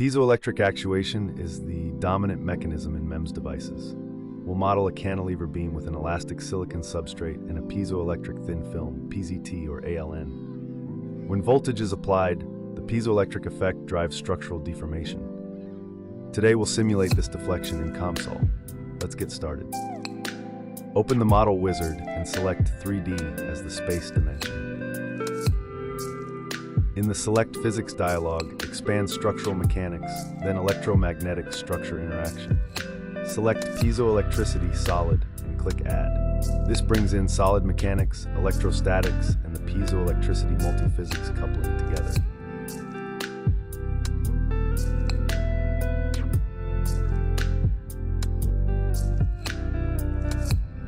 Piezoelectric actuation is the dominant mechanism in MEMS devices. We'll model a cantilever beam with an elastic silicon substrate and a piezoelectric thin film, PZT or ALN. When voltage is applied, the piezoelectric effect drives structural deformation. Today we'll simulate this deflection in COMSOL. Let's get started. Open the model wizard and select 3D as the space dimension. In the Select Physics dialog, expand Structural Mechanics, then Electromagnetic Structure Interaction. Select Piezoelectricity Solid and click Add. This brings in solid mechanics, electrostatics, and the piezoelectricity multiphysics coupling together.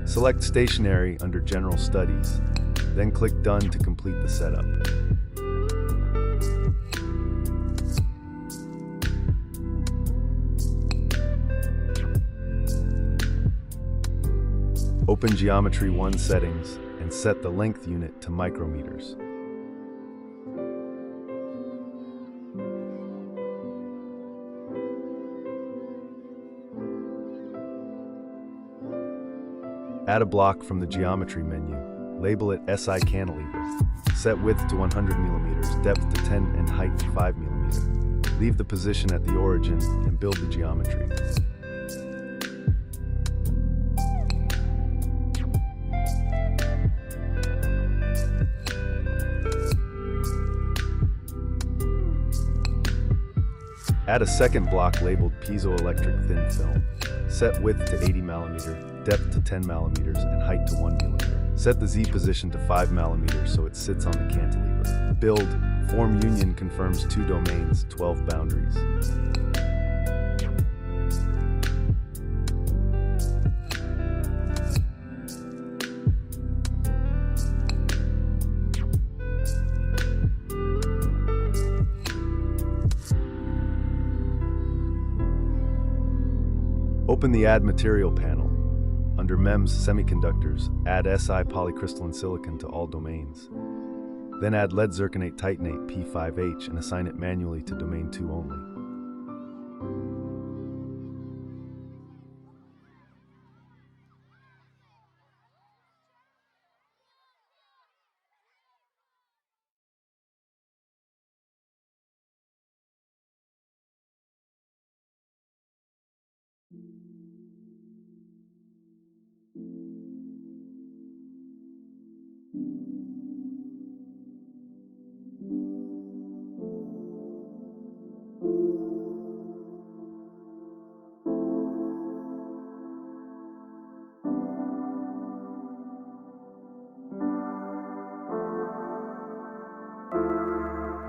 Select Stationary under General Studies, then click Done to complete the setup. Open Geometry 1 settings and set the length unit to micrometers. Add a block from the Geometry menu. Label it SI Cantilever. Set width to 100 mm, depth to 10 and height to 5 mm. Leave the position at the origin and build the geometry. Add a second block labeled Piezoelectric Thin Film. Set width to 80 mm, depth to 10 mm, and height to 1 mm. Set the Z position to 5 mm so it sits on the cantilever. Build. Form union confirms 2 domains, 12 boundaries. Open the Add Material panel. Under MEMS Semiconductors, add Si polycrystalline silicon to all domains. Then add lead zirconate titanate P5H and assign it manually to domain 2 only.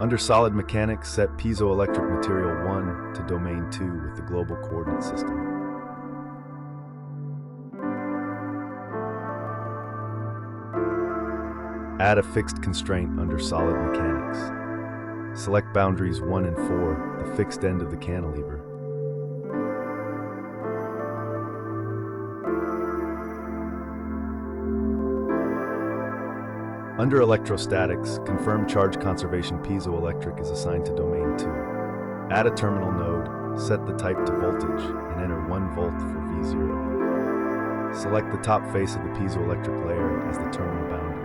Under Solid Mechanics, set Piezoelectric Material 1 to Domain 2 with the global coordinate system. Add a fixed constraint under Solid Mechanics. Select boundaries 1 and 4, the fixed end of the cantilever. Under Electrostatics, confirm charge conservation piezoelectric is assigned to domain 2. Add a terminal node, set the type to voltage, and enter 1 volt for V0. Select the top face of the piezoelectric layer as the terminal boundary.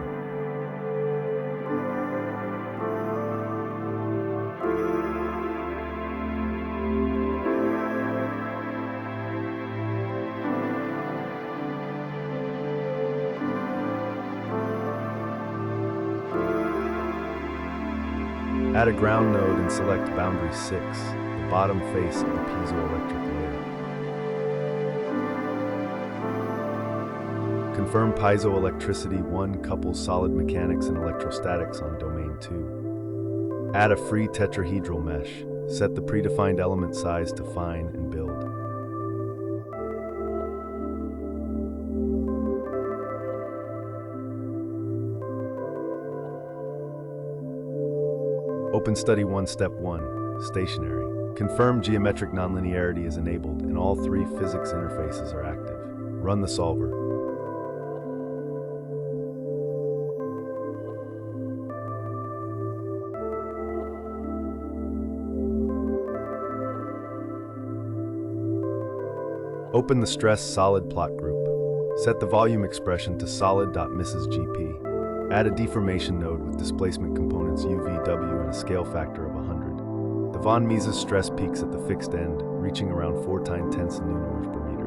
Add a ground node and select boundary 6, the bottom face of the piezoelectric layer. Confirm piezoelectricity 1 couples solid mechanics and electrostatics on domain 2. Add a free tetrahedral mesh. Set the predefined element size to fine and build. Open Study 1 Step 1, Stationary. Confirm geometric nonlinearity is enabled and all 3 physics interfaces are active. Run the solver. Open the stress solid plot group. Set the volume expression to solid.msgp. Add a deformation node with displacement components UVW and a scale factor of 100. The von Mises stress peaks at the fixed end, reaching around 4 times 10 newtons per meter.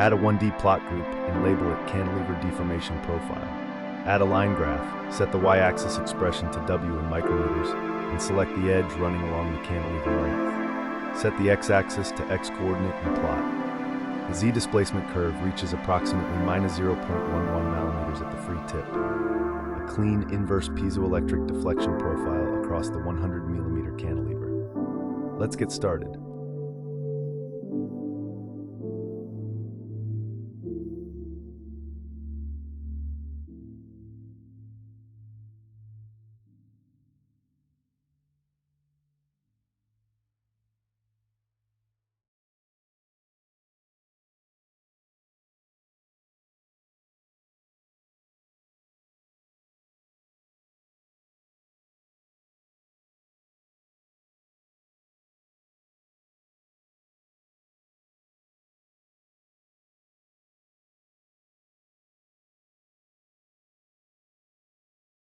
Add a 1D plot group and label it Cantilever Deformation Profile. Add a line graph, set the y-axis expression to W in micrometers, and select the edge running along the cantilever length. Set the x-axis to x-coordinate and plot. The z-displacement curve reaches approximately minus 0.11 millimeters at the free tip. A clean inverse piezoelectric deflection profile across the 100 millimeter cantilever. Let's get started.